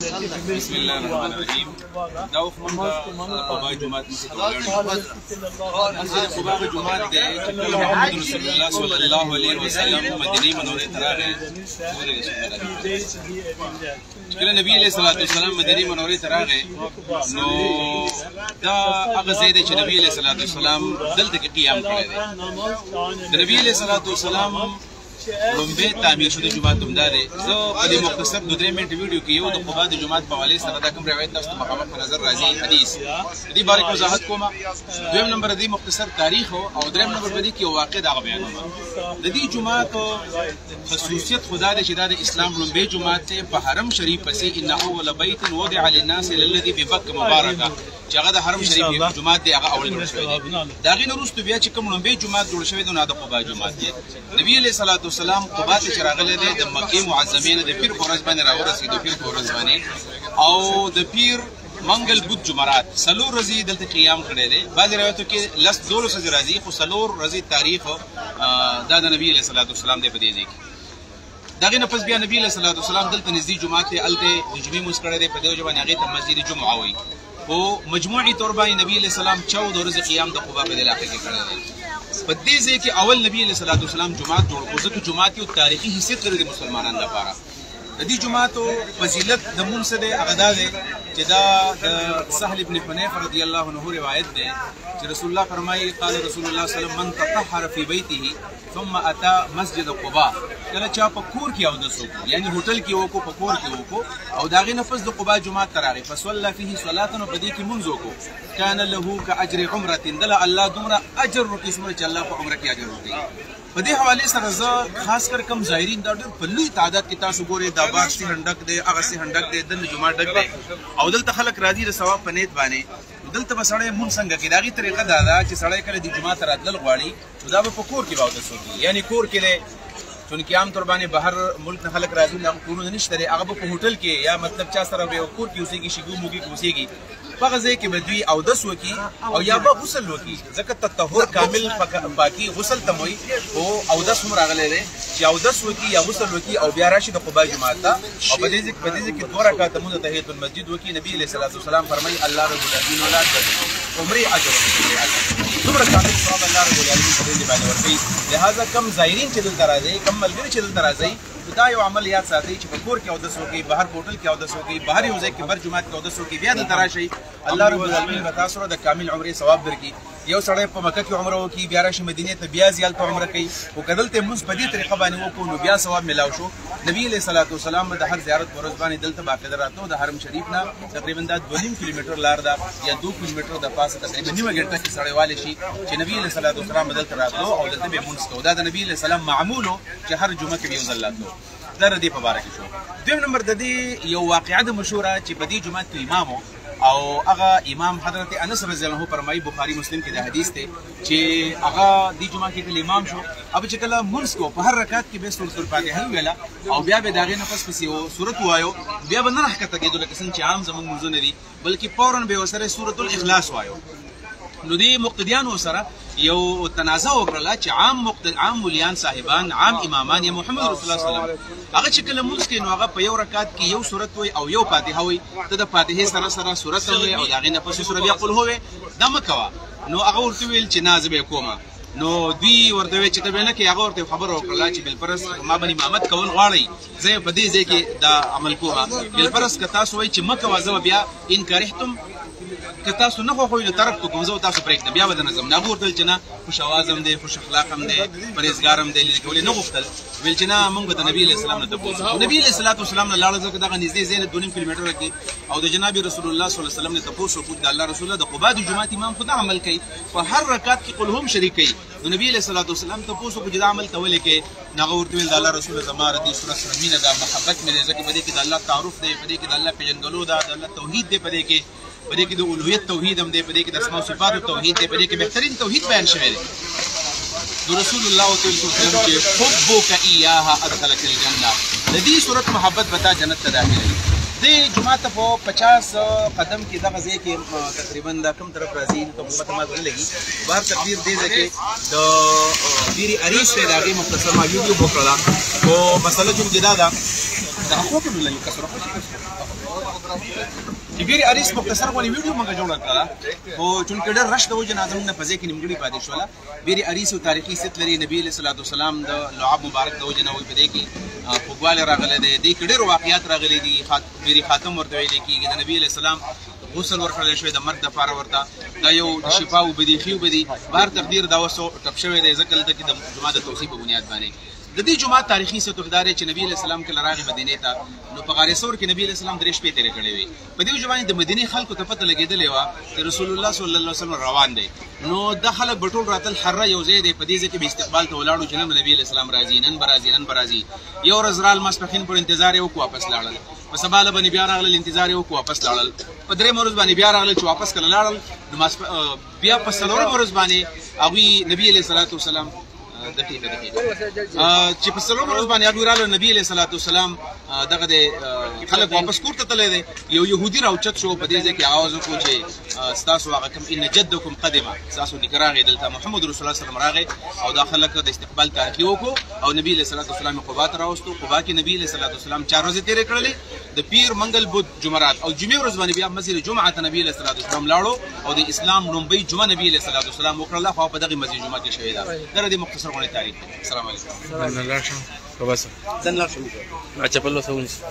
بسم الله الرحمن الرحيم. دا وخمن قبا جماعت قبا جماعت ده محمد رسول الله صلى الله عليه وسلم مدینه منوره تراغه کله نبی علیہ الصلوۃ والسلام مدینه منوره تراغه نو دا هغه ځای چې نبی علیہ الصلوۃ والسلام دلته کې قیام کړی دی. نبی علیہ الصلوۃ والسلام لومبه تعمیر شوی جماعت همدا دی. زه په دې مختصر 2-3 منټ ویډیو کې یو د قبا د جماعت په حواله سره دا کوم روایت تاسو ته مخامخ په نظر راځي حدیث دې باره کې وضاحت کوم. دویم نمبر دې مختصر تاریخ او دریم نمبر په دې کې واقع دا بیانوم. د دې جماعت خصوصیت خدا دې چې دا د اسلام لومبه جماعت ته په حرم شریف پسې انه اول بیت وضع للناس للذي ببکه مبارکه چې هغه د حرم شریف جماعت دی هغه اول جوړ شوی دی. دا غي وروسته بیا چې کوم لومبه جماعت جوړ شوی دی نو د قبا جماعت دی. نبی علیہ الصلوۃ والسلام قبا ته راغله دی د مکه معظمه د پیر خورز باندې راورسید د پیر خورز باندې او د پیر منګل بود جمعرات سلور رضی دلته قیام کړی دی. بعض روایتو کې لس 12 رضی خو سلور رضی تاریخ دا د نبی علیہ الصلوۃ والسلام دی په دې ځای کې. دغه نه پس بیا نبی علیہ الصلوۃ والسلام دلته نږدې جمعات ته الته د جمعې مونږ کړی دی په دې ځای باندې هغه ته مسجد جمعه وایي. او مجموعي طور باندې نبی علیہ السلام 14 ورځې قیام د قبا په علاقې کې کړی دی. په دې ځای کې اول نبی علیہ الصلوۃ والسلام جمعات جوړ کړو ځکه جمعات یو تاریخي حیثیت لري د مسلمانانو لپاره. د دې جمعاتو فضیلت د مونږ سره هغه دا دی چې دا د سهل ابن حنیف رضی الله عنه روایت ده چې رسول الله فرمایي قال رسول الله صلی الله علیه وسلم من تطهر فی بیته ثم اتى مسجد قباء کله چا په کور کې او دسو یعنی هوټل کې وکړو په کور کې وکړو او داغه نفس د قباء جمعه تراغي فصلى فيه صلاه نو بدی کې منځ وکړو کان له کاجر عمره دل الله دومره اجر ورکړي چې الله په عمره کې اجر ورکړي. په دې حواله سره زه خاص کر کم ظاهرین دا ډېر په لوی تعداد کې تاسو ګورئ دا باغ سي هندک دی هغه سي هندک دی د جمعه ډک دی او دلته خلک راځي د ثواب په نیت باندې. دلته به سړی مونږ څنګه کې داغي طریقه دا ده چې سړی کله د جمعه ته راتلل غواړي دا به په کور کې باندې سوي یعنی کور کې دی چونکې عام طور باندې بهر ملک نه خلک راځي نه کورونه نشته هغه په هوټل کې یا مطلب چا سره به کور کې اوسېږي شګو موږي کې اوسېږي په غزه کې بدوی او د سوکی او یا به غسل وکي ځکه تطهر کامل پاکي غسل تموي او د سم راغلي دي چې او د سوکی یا غسل وکي او بیا راشي د قباء جماعت ته او په دې کې 2 رکعات مونږ تحیت المسجد وکي. نبی علیہ الصلوۃ والسلام فرمایي الله رب العالمین اولاد عمره اجر دومره کامل ثواب الله رب العالمین په دې باندې ورکړي. لہذا کم زائرین چې دلته راځي کم ملګری چې دلته راځي دا یو عمل یاد ساتي چې په کور کې او د سوکی بهر هوټل کې او د سوکی بهر یو ځای کې بر جمعات کې او د سوکی بیا د تراشي الله رب العالمین به تاسو سره د کامل عمره ثواب درکړي. یو سړی په مکه کې عمره وکي بیا راشي مدینه ته بیا زیات عمره کوي او کدلته موږ په دې طریقه باندې وکړو نو بیا ثواب ملاو شو. نبی علیہ الصلوۃ والسلام د هر زیارت ورځ باندې دلته باقاعده راتلو د حرم شریف نه تقریبا 2.5 کیلومتر لار ده یا 2 کیلومتر د پاسه تقریبا نیمه ګنټه کې سړی والي شي چې نبی علیہ الصلوۃ والسلام دلته راتلو او دلته به مونږ کوو. دا د نبی علیہ السلام معمولو چې هر جمعه کې یو ځل راتلو. دا ردی په باره کې شو. دویم نمبر د دې یو واقعه د مشهوره چې په دې جمعه کې امامو او هغه امام حضرت انس رضی الله عنه فرمایي بخاری مسلم کې د حدیث ته چې هغه د جمعه کې کله امام شو اب چې کله منځ کو په هر رکعت کې به سورۃ الفاتحه ویلا او بیا به داغه نفس پسې او سورۃ وایو بیا به نه حرکت کېدل لکه څنګه چې عام زمونږ منځونه دي بلکې فورا به وسره سورۃ الاخلاص وایو. نو دی مقتدیانو سره یو تنازع وکړه چې عام مليان صاحبان عام امامان یا محمد رسول الله صلی الله علیه وسلم هغه چې کله موږ کې نو هغه په یو رکعت کې یو سورۃ وای او یو فاتحه وای ته د فاتحه سره سره سورۃ وای او داغه نه پسې سورۃ بیا قل هو دمه کوا نو هغه ورته ویل چې نازبه کومه نو دوی ورته وی چې ته نه کې هغه ورته خبر وکړه چې بلفرس ما باندې امامت کول غواړي زه په دې ځای کې دا عمل کوم بلفرس که تاسو وای چې مکه وازو بیا ان کرهتم که تاسو نه خو نو طرف کوم زه تاسو پرېږدم بیا به د نظم نه ورتل چې نه خوش اوازم دی خوش اخلاقم دی پرهیزګارم دی لیکول نه غوښتل ویل چې نه موږ د نبی علیہ السلام نه تاسو نبی علیہ الصلوۃ والسلام نه لاړو ځکه دغه نږدې زین 2 کیلومتر کې او د جناب رسول الله صلی الله علیه وسلم نه تاسو کو د الله رسول د قباء د جمعه امام خدا عمل کوي په هر رکعت کې قل هم شریکي نبی علیہ الصلوۃ والسلام تاسو کو جدا عمل کول کې نغه ورته ویل د الله رسول زماره دي سورۃ سمینه د محبت مې ځکه بده کې د الله تعارف دی بده کې د الله پیژندلو دا د الله توحید دی بده کې بده کې د اولویت توحید هم دی بده کې د اسماء او صفات توحید دی بده کې بهترین توحید بیان شوی دی. رسول الله صلی الله علیه وسلم چې حبک ایاها ادخلک الجنه د دې صورت محبت بتا جنت ته داخلي. د جمعه ته په 50 قدم کې دغه ځای کې تقریبا د کوم طرف راځي ته په ماته نه لګي بهر تقدیر دې ځکه د ډيري اریس ته دغه مختصر ما ویډیو وکړه او مسله چې دا ده د حقوق نه لګي کسره چې ګيري اریس مختصر غونې ویډیو موږ جوړه کړه او چونکې ډېر رش د وجه ناظم نه پځې کې نیمګړي پاتې شوله ګيري اریس او تاریخي ست لري نبی صلی الله علیه وسلم د لعاب مبارک د وجه نه وي پدې کې فوګواله راغله دي کې ډېر واقعیات راغلي دي ګيري خاتم ورته ویل کېږي د نبی صلی الله علیه وسلم غسل ورکړل شوی د مرګ د پاره ورته دا یو شفا او بدی خو بدی بهر تقدیر دا وسو ټپ شوی دی ځکه لته کې د جمعه د توصیف په بنیاد باندې د دې جمعه تاریخي ست اقدار چې نبی علیہ السلام کله راغی مدینه ته نو په غار ثور کې نبی علیہ السلام درې شپې تیرې کړې وي په دې جمعه د مدینه خلکو ته پته لګېدلې و چې رسول الله صلی الله علیه وسلم روان دی نو د خلک بټول راتل حره یو ځای دی په دې ځکه به استقبال ته ولاړو چې نبی علیہ السلام راځي نن برازي یو ورځ رال ماسپخین پر انتظار یې وکړو واپس لاړل په سبا له باندې بیا راغله انتظار یې وکړو واپس لاړل په درې ورځ باندې بیا راغله چې واپس کله لاړل بیا په څلورم ورځ باندې هغوی نبی علیہ الصلوۃ والسلام چې په څلورم ورځ باندې هغوی راغله نبی علیہ الصلوۃ والسلام دغه د خلک واپس کور ته تللی دی یو یهودي راوچت شو په دې ځای کې آواز وکړو چې ستاسو هغه کوم ان جدکم قدمه ستاسو نیکه راغی دلته محمد رسول الله صلی الله علیه وسلم راغی او دا خلک د استقبال تاریخي وکړو او نبی علیہ الصلوۃ والسلام قبا ته راوستو قبا کې نبی علیہ الصلوۃ والسلام 4 ورځې تیرې کړلې د پیر منګل بود جمعرات او جمعې ورځ باندې بیا مسجد جمعه ته نبی علیہ الصلوۃ والسلام لاړو او د اسلام لومبۍ جمعه نبی علیہ الصلوۃ والسلام وکړله خو په دغه مسجد جمعه کې شوې ده دا د مختصر غونې تاریخ السلام علیکم Kabasa. Dan langsung. Acha palo sa unis.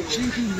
Şimdi